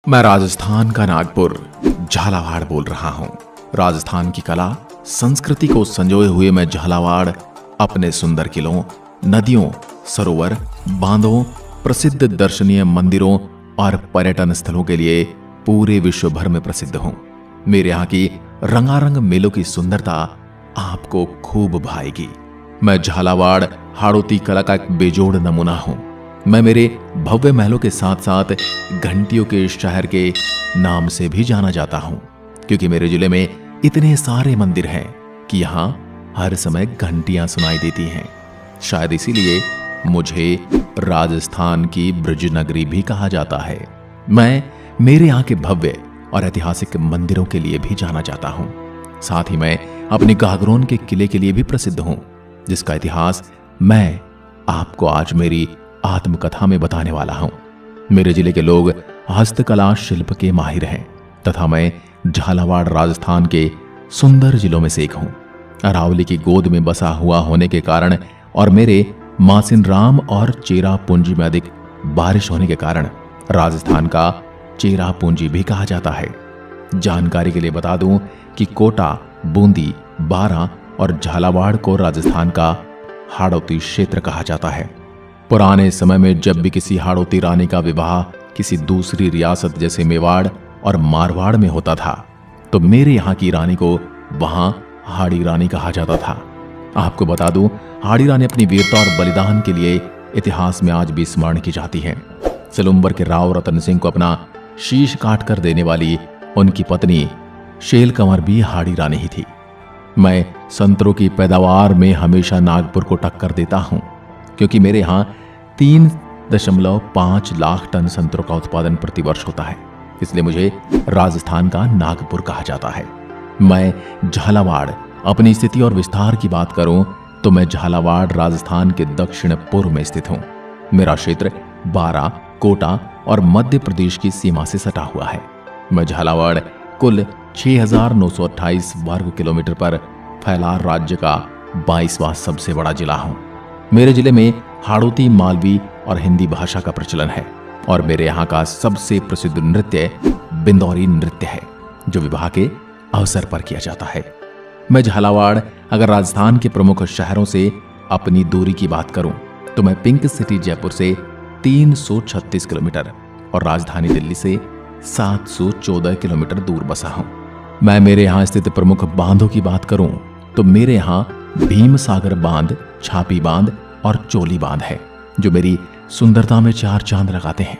मैं राजस्थान का नागपुर झालावाड़ बोल रहा हूँ। राजस्थान की कला संस्कृति को संजोए हुए मैं झालावाड़ अपने सुंदर किलों, नदियों, सरोवर, बांधों, प्रसिद्ध दर्शनीय मंदिरों और पर्यटन स्थलों के लिए पूरे विश्व भर में प्रसिद्ध हूँ। मेरे यहाँ की रंगारंग मेलों की सुंदरता आपको खूब भाएगी। मैं झालावाड़ हाड़ौती कला का एक बेजोड़ नमूना हूँ। मैं मेरे भव्य महलों के साथ साथ घंटियों के शहर के नाम से भी जाना जाता हूँ, क्योंकि मेरे जिले में इतने सारे मंदिर हैं कि यहाँ हर समय घंटियां सुनाई देती हैं। शायद इसीलिए मुझे राजस्थान की ब्रज नगरी भी कहा जाता है। मैं मेरे यहाँ के भव्य और ऐतिहासिक मंदिरों के लिए भी जाना जाता हूँ। साथ ही मैं अपने गागरोन के किले के लिए भी प्रसिद्ध हूँ, जिसका इतिहास मैं आपको आज मेरी आत्मकथा में बताने वाला हूं। मेरे जिले के लोग हस्तकला शिल्प के माहिर हैं तथा मैं झालावाड़ राजस्थान के सुंदर जिलों में से एक हूं। अरावली की गोद में बसा हुआ होने के कारण और मेरे मासिन राम और चेरा पूंजी में अधिक बारिश होने के कारण राजस्थान का चेरा पूंजी भी कहा जाता है। जानकारी के लिए बता दूं कि कोटा, बूंदी, बारां और झालावाड़ को राजस्थान का हाड़ौती क्षेत्र कहा जाता है। पुराने समय में जब भी किसी हाड़ौती रानी का विवाह किसी दूसरी रियासत जैसे मेवाड़ और मारवाड़ में होता था, तो मेरे यहाँ की रानी को वहां हाड़ी रानी कहा जाता था। आपको बता दूं, हाड़ी रानी अपनी वीरता और बलिदान के लिए इतिहास में आज भी स्मरण की जाती है। सिलुम्बर के राव रतन सिंह को अपना शीश काट कर देने वाली उनकी पत्नी शेल कंवर भी हाड़ी रानी ही थी। मैं संतरों की पैदावार में हमेशा नागपुर को टक्कर देता हूं, क्योंकि मेरे यहाँ 3.5 लाख टन संतरों का उत्पादन प्रतिवर्ष होता है। इसलिए मुझे राजस्थान का नागपुर कहा जाता है। मैं झालावाड़ अपनी स्थिति और विस्तार की बात करूं तो मैं झालावाड़ राजस्थान के दक्षिण पूर्व में स्थित हूं। मेरा क्षेत्र बारां, कोटा और मध्य प्रदेश की सीमा से सटा हुआ है। मैं झालावाड़ कुल 6,928 वर्ग किलोमीटर पर फैला राज्य का 22वां सबसे बड़ा जिला हूं। मेरे जिले में हाड़ौती, मालवी और हिंदी भाषा का प्रचलन है और मेरे यहाँ का सबसे प्रसिद्ध नृत्य बिंदौरी नृत्य है, जो विवाह के अवसर पर किया जाता है। मैं झालावाड़ अगर राजस्थान के प्रमुख शहरों से अपनी दूरी की बात करूं तो मैं पिंक सिटी जयपुर से 336 किलोमीटर और राजधानी दिल्ली से 714 किलोमीटर दूर बसा हूं। मैं मेरे यहाँ स्थित प्रमुख बांधों की बात करूं तो मेरे यहाँ भीम सागर बांध, छापी बांध और चोली बांध है, जो मेरी सुंदरता में 4 चांद लगाते हैं।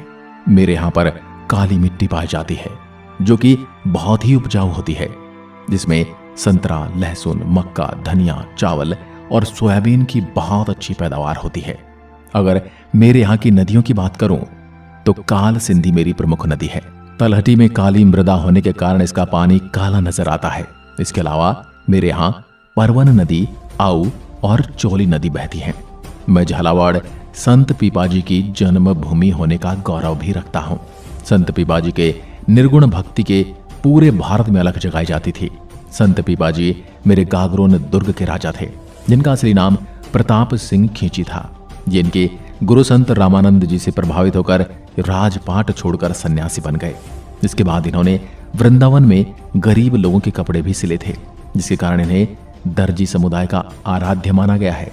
मेरे यहाँ पर काली मिट्टी पाई जाती है, जो कि बहुत ही उपजाऊ होती है, जिसमें संतरा, लहसुन, मक्का, धनिया, चावल और सोयाबीन की बहुत अच्छी पैदावार होती है। अगर मेरे यहाँ की नदियों की बात करूं तो काल सिंधी मेरी प्रमुख नदी है। तलहटी में काली मृदा होने के कारण इसका पानी काला नजर आता है। इसके अलावा मेरे यहाँ परवन नदी, आऊ और चोली नदी बहती हैं। मैं झालावाड़ संत पीपाजी की जन्मभूमि होने का गौरव भी रखता हूँ। संत पीपाजी के निर्गुण भक्ति के पूरे भारत में अलग जगाई जाती थी। संत पीपाजी मेरे गागरोन दुर्ग के राजा थे, जिनका असली नाम प्रताप सिंह खींची था। ये इनके गुरु संत रामानंद जी से प्रभावित होकर राजपाट छोड़कर सन्यासी बन गए। इसके बाद इन्होंने वृंदावन में गरीब लोगों के कपड़े भी सिले थे, जिसके कारण इन्हें दर्जी समुदाय का आराध्य माना गया है।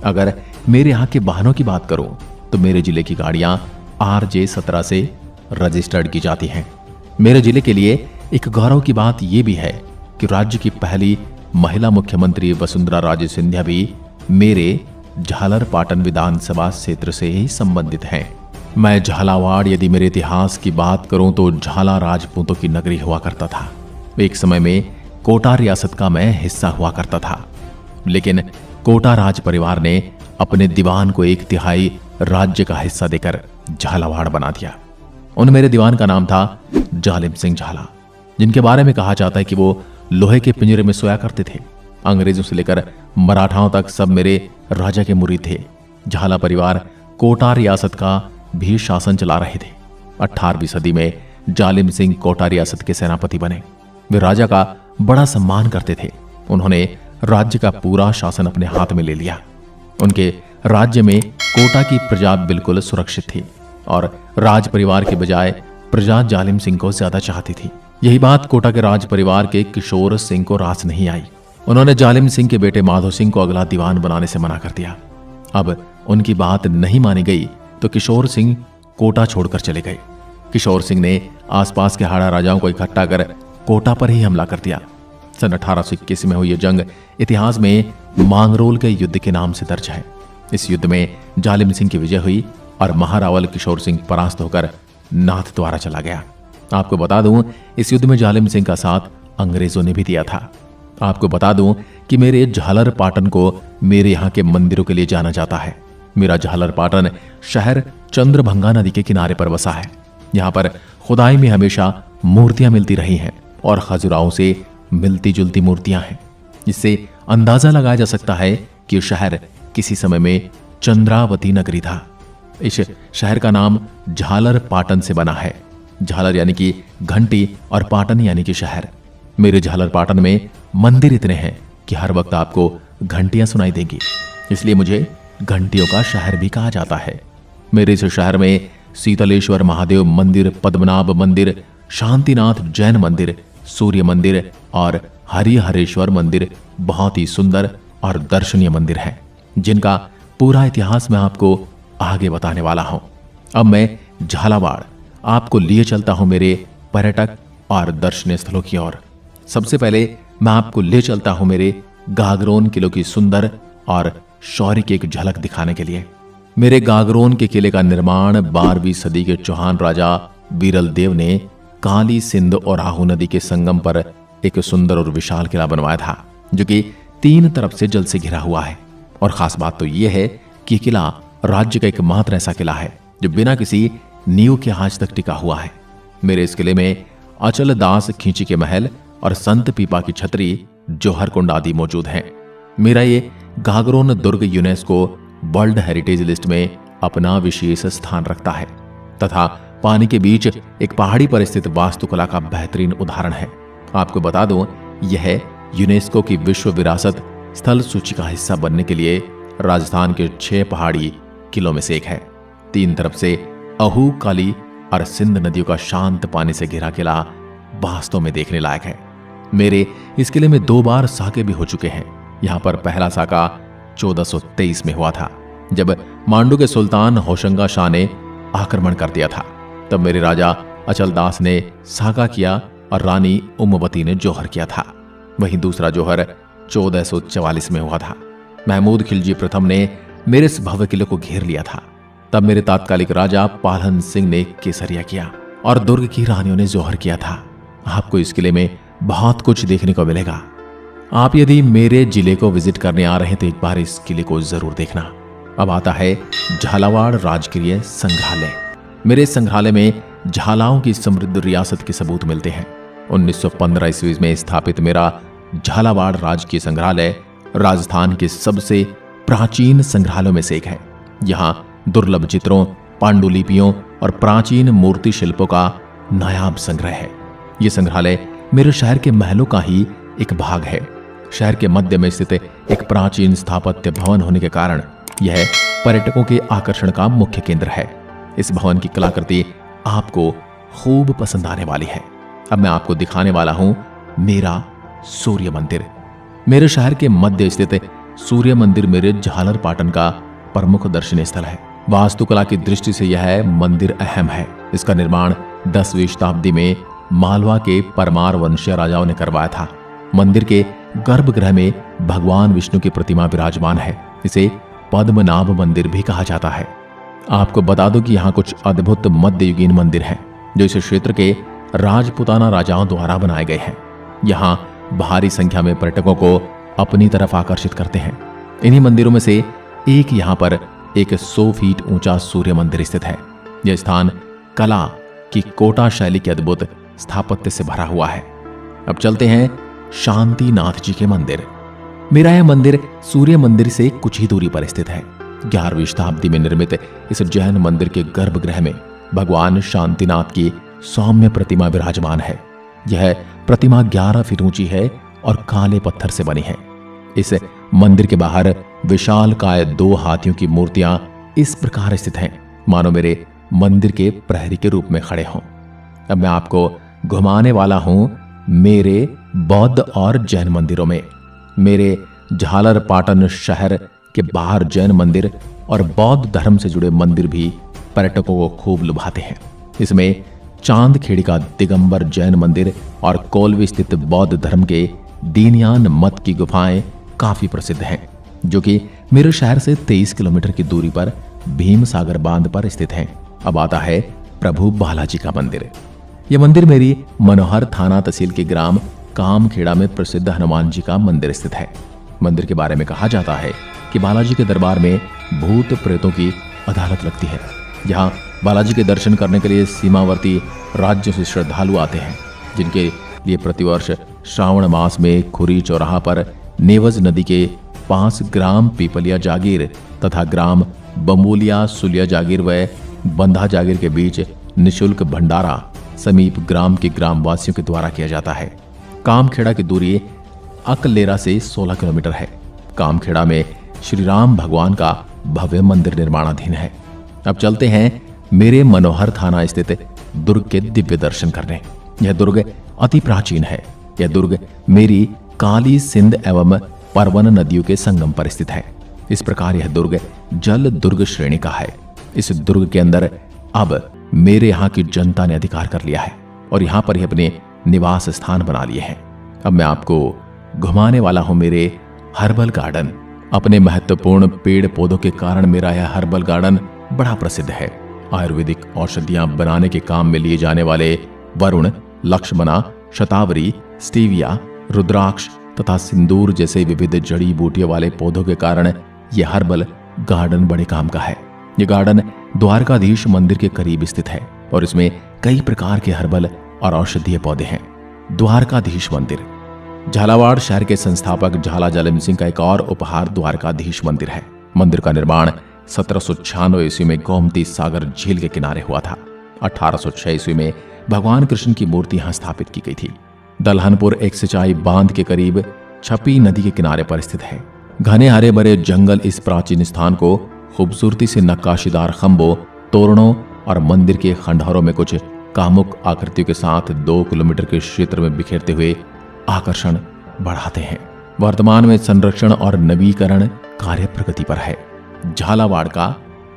अगर मेरे यहाँ के वाहनों की बात करूं तो मेरे जिले की गाड़ियां RJ17 से रजिस्टर्ड की जाती हैं। मेरे जिले के लिए एक गौरव की बात यह भी है कि राज्य की पहली महिला मुख्यमंत्री वसुंधरा राजे सिंधिया भी मेरे झालरपाटन विधानसभा क्षेत्र से ही संबंधित हैं। मैं झालावाड़ यदि मेरे इतिहास की बात करूं तो झाला राजपूतों की नगरी हुआ करता था। एक समय में कोटा रियासत का मैं हिस्सा हुआ करता था, लेकिन कोटा राज परिवार ने अपने दीवान को 1/3 राज्य का हिस्सा देकर झालावाड़ बना दिया। उन मेरे दीवान का नाम था जालिम सिंह झाला, जिनके बारे में कहा जाता है कि वो लोहे के पिंजरे में सोया करते थे। अंग्रेजों से लेकर मराठाओं तक सब मेरे राजा के मुरीद थे। झाला परिवार कोटा रियासत का भी शासन चला रहे थे। 18वीं सदी में जालिम सिंह कोटा रियासत के सेनापति बने। वे राजा का बड़ा सम्मान करते थे। उन्होंने राज्य का पूरा शासन अपने हाथ में ले लिया। उनके राज्य में कोटा की प्रजा बिल्कुल सुरक्षित थी और राज परिवार के बजाय प्रजा जालिम सिंह को ज्यादा चाहती थी। यही बात कोटा के राज परिवार के किशोर सिंह को रास नहीं आई। उन्होंने जालिम सिंह के बेटे माधो सिंह को अगला दीवान बनाने से मना कर दिया। अब उनकी बात नहीं मानी गई तो किशोर सिंह कोटा छोड़कर चले गए। किशोर सिंह ने आसपास के हाड़ा राजाओं को इकट्ठा कर कोटा पर ही हमला कर दिया। सन 1821 में हुई यह जंग इतिहास में मांगरोल के युद्ध के नाम से दर्ज है। इस युद्ध में जालिम सिंह की विजय हुई और महारावल किशोर सिंह परास्त होकर नाथ द्वारा चला गया। आपको बता दूं, इस युद्ध में जालिम सिंह का साथ अंग्रेजों ने भी दिया था। आपको बता दूं कि मेरे झालर पाटन को मेरे यहाँ के मंदिरों के लिए जाना जाता है। मेरा झालर पाटन शहर चंद्रभंगा नदी के किनारे पर बसा है। यहाँ पर खुदाई में हमेशा मूर्तियां मिलती रही हैं और खजुराहों से मिलती जुलती मूर्तियां हैं। इससे अंदाजा लगाया जा सकता है कि यह शहर किसी समय में चंद्रावती नगरी था। इस शहर का नाम झालर पाटन से बना है। झालर यानी कि घंटी और पाटन यानी कि शहर। मेरे झालर पाटन में मंदिर इतने हैं कि हर वक्त आपको घंटियां सुनाई देंगी, इसलिए मुझे घंटियों का शहर भी कहा जाता है। मेरे इस शहर में शीतलेश्वर महादेव मंदिर, पद्मनाभ मंदिर, शांतिनाथ जैन मंदिर, सूर्य मंदिर और हरिहरेश्वर मंदिर बहुत ही सुंदर और दर्शनीय मंदिर हैं, जिनका पूरा इतिहास मैं आपको आगे बताने वाला हूं। अब मैं झालावाड़ आपको लिए चलता हूं मेरे पर्यटक और दर्शनीय स्थलों की ओर। सबसे पहले मैं आपको ले चलता हूं मेरे गागरोन किले की सुंदर और शौर्य की एक झलक दिखाने के लिए। मेरे गागरोन के किले का निर्माण 12वीं सदी के चौहान राजा बीरल देव ने काली सिंध और आहू नदी के संगम पर एक सुंदर और विशाल किला बनवाया था, जो कि 3 तरफ से जल से घिरा हुआ है। और खास बात तो यह है कि किला राज्य का एकमात्र ऐसा किला है जो बिना किसी नींव के आज तक टिका हुआ है। मेरे इस किले में अचल दास खींची के महल और संत पीपा की छतरी, जौहर कुंड आदि मौजूद हैं। मेरा ये गागरोन दुर्ग यूनेस्को वर्ल्ड हेरिटेज लिस्ट में अपना विशेष स्थान रखता है तथा पानी के बीच एक पहाड़ी पर स्थित वास्तुकला का बेहतरीन उदाहरण है। आपको बता दूं, यह यूनेस्को की विश्व विरासत स्थल सूची का हिस्सा बनने के लिए राजस्थान के 6 पहाड़ी किलों में से एक है। 3 तरफ से अहू, काली और सिंध नदियों का शांत पानी से घिरा किला वास्तव में देखने लायक है। मेरे इस किले में 2 बार साके भी हो चुके हैं। यहाँ पर पहला साका 1423 में हुआ था, जब मांडू के सुल्तान होशंगा शाह ने आक्रमण कर दिया था। तब मेरे राजा अचलदास ने साका किया और रानी उम्मवती ने जौहर किया था। वहीं दूसरा जौहर 1444 में हुआ था। महमूद खिलजी प्रथम ने मेरे इस भव्य किले को घेर लिया था। तब मेरे तात्कालिक राजा पालहन सिंह ने केसरिया किया और दुर्ग की रानियों ने जौहर किया था। आपको इस किले में बहुत कुछ देखने को मिलेगा। आप यदि मेरे जिले को विजिट करने आ रहे हैं तो एक बार इस किले को जरूर देखना। अब आता है झालावाड़ राजकीय संग्रहालय। मेरे संग्रहालय में झालाओं की समृद्ध रियासत के सबूत मिलते हैं। 1915 ईस्वी में स्थापित मेरा झालावाड़ राजकीय संग्रहालय राजस्थान के सबसे प्राचीन संग्रहालयों में से एक है। यहाँ दुर्लभ चित्रों, पांडुलिपियों और प्राचीन मूर्ति शिल्पों का नायाब संग्रह है। यह संग्रहालय मेरे शहर के महलों का ही एक भाग है। शहर के मध्य में स्थित एक प्राचीन स्थापत्य भवन होने के कारण यह पर्यटकों के आकर्षण का मुख्य केंद्र है। इस भवन की कलाकृति आपको खूब पसंद आने वाली है। अब मैं आपको दिखाने वाला हूं मेरा सूर्य मंदिर। मेरे शहर के मध्य स्थित सूर्य मंदिर मेरे झालर पाटन का प्रमुख दर्शनीय स्थल है। वास्तुकला की दृष्टि से यह मंदिर अहम है। इसका निर्माण 10वीं शताब्दी में मालवा के परमार वंशीय राजाओं ने करवाया था। मंदिर के गर्भगृह में भगवान विष्णु की प्रतिमा विराजमान है। इसे पद्मनाभ मंदिर भी कहा जाता है। आपको बता दूं कि यहाँ कुछ अद्भुत मध्ययुगीन मंदिर हैं जो इस क्षेत्र के राजपुताना राजाओं द्वारा बनाए गए हैं। यहाँ भारी संख्या में पर्यटकों को अपनी तरफ आकर्षित करते हैं। इन्हीं मंदिरों में से एक यहाँ पर एक 100 फीट ऊंचा सूर्य मंदिर स्थित है। यह स्थान कला की कोटा शैली के अद्भुत स्थापत्य से भरा हुआ है। अब चलते हैं शांतिनाथ जी के मंदिर। मेरा यह मंदिर सूर्य मंदिर से कुछ ही दूरी पर स्थित है। 11वीं शताब्दी में निर्मित इस जैन मंदिर के गर्भगृह में भगवान शांतिनाथ की सौम्य प्रतिमा विराजमान है। यह प्रतिमा 11 फीट ऊंची है और काले पत्थर से बनी है। इस मंदिर के बाहर विशालकाय 2 हाथियों की मूर्तियां इस प्रकार स्थित हैं मानो मेरे मंदिर के प्रहरी के रूप में खड़े हों। अब मैं आपको घुमाने वाला हूं मेरे बौद्ध और जैन मंदिरों में। मेरे झालरपाटन शहर के बाहर जैन मंदिर और बौद्ध धर्म से जुड़े मंदिर भी पर्यटकों को खूब लुभाते हैं। इसमें चांदखेड़ी का दिगंबर जैन मंदिर और कोलवी स्थित बौद्ध धर्म के दीनयान मत की गुफाएं काफी प्रसिद्ध हैं, जो कि मेरे शहर से 23 किलोमीटर की दूरी पर भीम सागर बांध पर स्थित हैं। अब आता है प्रभु बालाजी का मंदिर। यह मंदिर मेरी मनोहर थाना तहसील के ग्राम कामखेड़ा में प्रसिद्ध हनुमान जी का मंदिर स्थित है। मंदिर के बारे में कहा जाता है कि बालाजी के दरबार में भूत प्रेतों की अदालत लगती है। यहाँ बालाजी के दर्शन करने के लिए सीमावर्ती राज्यों से श्रद्धालु आते हैं, जिनके लिए प्रतिवर्ष श्रावण मास में खुरी चौराहा पर नेवज नदी के पास ग्राम पीपलिया जागीर तथा ग्राम बम्बुलिया सुलिया जागीर व बंधा जागीर के बीच निशुल्क भंडारा समीप ग्राम के ग्रामवासियों के द्वारा किया जाता है। कामखेड़ा की दूरी अकलेरा से 16 किलोमीटर है। कामखेड़ा में श्री राम भगवान का भव्य मंदिर निर्माणाधीन है। अब चलते हैं मेरे मनोहर थाना स्थित दुर्ग के दिव्य दर्शन करने। यह दुर्ग अति प्राचीन है। यह दुर्ग मेरी काली सिंध एवं परवन नदियों के संगम पर स्थित है। इस प्रकार यह दुर्ग जल दुर्ग श्रेणी का है। इस दुर्ग के अंदर अब मेरे यहाँ की जनता ने अधिकार कर लिया है और यहाँ पर ही अपने निवास स्थान बना लिए हैं। अब मैं आपको घुमाने वाला हूं मेरे हर्बल गार्डन। अपने महत्वपूर्ण पेड़ पौधों के कारण मेरा यह हर्बल गार्डन बड़ा प्रसिद्ध है। आयुर्वेदिक औषधियां बनाने के काम में लिए जाने वाले वरुण, लक्ष्मणा, शतावरी, स्टीविया, रुद्राक्ष तथा सिंदूर जैसे विविध जड़ी बूटियों वाले पौधों के कारण यह हर्बल गार्डन बड़े काम का है। यह गार्डन द्वारकाधीश मंदिर के करीब स्थित है और इसमें कई प्रकार के हर्बल और औषधीय पौधे हैं। द्वारकाधीश मंदिर झालावाड़ शहर के संस्थापक झाला जलम सिंह का एक और उपहार द्वारकाधीश मंदिर है। मंदिर का निर्माण 1796 ईस्वी में गोमती सागर झील के किनारे हुआ था। 1806 ईस्वी में भगवान कृष्ण की मूर्ति यहां स्थापित की गई थी। दलहनपुर एक सिंचाई बांध के करीब छपी नदी के किनारे पर स्थित है। घने हरे भरे जंगल इस प्राचीन स्थान को खूबसूरती से नक्काशीदार खंभों, तोरणों और मंदिर के खंडहरों में कुछ कामुक आकृतियों के साथ 2 किलोमीटर के क्षेत्र में बिखेरते हुए आकर्षण बढ़ाते हैं। वर्तमान में संरक्षण और नवीकरण कार्य प्रगति पर है। झालावाड़ का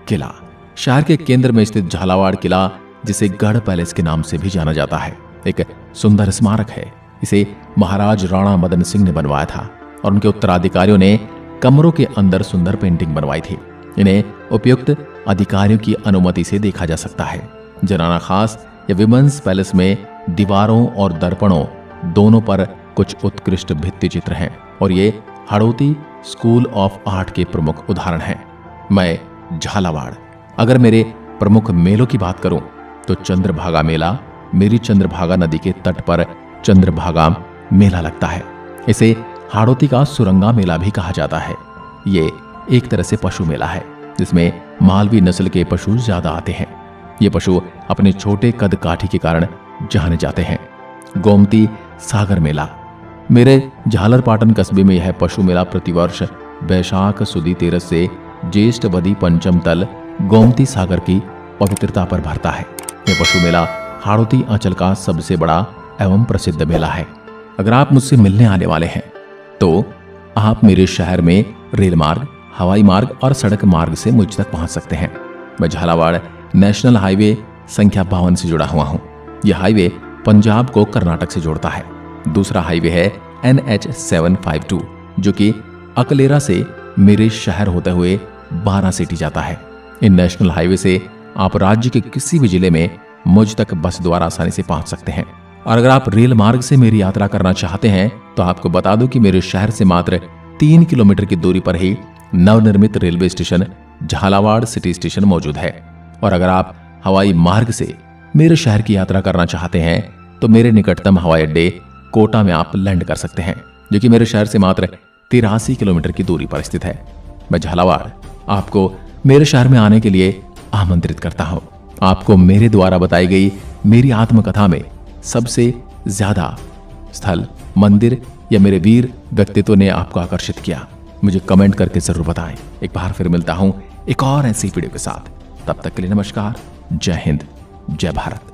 किला शहर के केंद्र में स्थित झालावाड़ किला, जिसे गढ़ पैलेस के नाम से भी जाना जाता है, एक सुंदर स्मारक है। इसे महाराज राणा मदन सिंह ने बनवाया था और उनके उत्तराधिकारियों ने कमरों के अंदर सुंदर पेंटिंग बनवाई थी। इन्हें उपयुक्त अधिकारियों की अनुमति से देखा जा सकता है। जनाना खास या विमेंस पैलेस में दीवारों और दर्पणों दोनों पर कुछ उत्कृष्ट भित्ति चित्र हैं और ये हड़ौती स्कूल ऑफ आर्ट के प्रमुख उदाहरण हैं। मैं झालावाड़ अगर मेरे प्रमुख मेलों की बात करूं तो चंद्रभागा मेला मेरी चंद्रभागा नदी के तट पर चंद्रभागा मेला लगता है। इसे हाड़ौती का सुरंगा मेला भी कहा जाता है। ये एक तरह से पशु मेला है जिसमें मालवी नस्ल के पशु ज्यादा आते हैं। ये पशु अपने छोटे कद काठी के कारण जाने जाते हैं। गोमती सागर मेला मेरे झालरपाटन कस्बे में यह पशु मेला प्रतिवर्ष बैशाख सुदी 13 से ज्येष्ठ बदी पंचम तल गोमती सागर की पवित्रता पर भरता है। यह पशु मेला हाड़ौती अंचल का सबसे बड़ा एवं प्रसिद्ध मेला है। अगर आप मुझसे मिलने आने वाले हैं तो आप मेरे शहर में रेल मार्ग, हवाई मार्ग और सड़क मार्ग से मुझ तक पहुंच सकते हैं। मैं झालावाड़ नेशनल हाईवे संख्या 52 से जुड़ा हुआ हूं। यह हाईवे पंजाब को कर्नाटक से जोड़ता है। दूसरा हाईवे है NH 752 जो कि अकलेरा से मेरे शहर होते हुए 12 सिटी जाता है। इन नेशनल हाईवे से आप राज्य के किसी भी जिले में मुझ तक बस द्वारा आसानी से पहुंच सकते हैं। और अगर आप रेल मार्ग से मेरी यात्रा करना चाहते हैं तो आपको बता दूं कि मेरे शहर से मात्र 3 किलोमीटर की दूरी पर ही नवनिर्मित railway station Jhalawar city station मौजूद है। और अगर आप हवाई मार्ग से मेरे शहर की यात्रा करना चाहते हैं तो मेरे निकटतम हवाई अड्डे कोटा में आप लैंड कर सकते हैं, जो कि मेरे शहर से मात्र 83 किलोमीटर की दूरी पर स्थित है। मैं झालावाड़ आपको मेरे शहर में आने के लिए आमंत्रित करता हूं। आपको मेरे द्वारा बताई गई मेरी आत्मकथा में सबसे ज्यादा स्थल, मंदिर या मेरे वीर व्यक्तित्व ने आपको आकर्षित किया, मुझे कमेंट करके जरूर बताएं। एक बार फिर मिलता हूं एक और ऐसी वीडियो के साथ। तब तक के लिए नमस्कार, जय हिंद, जय भारत।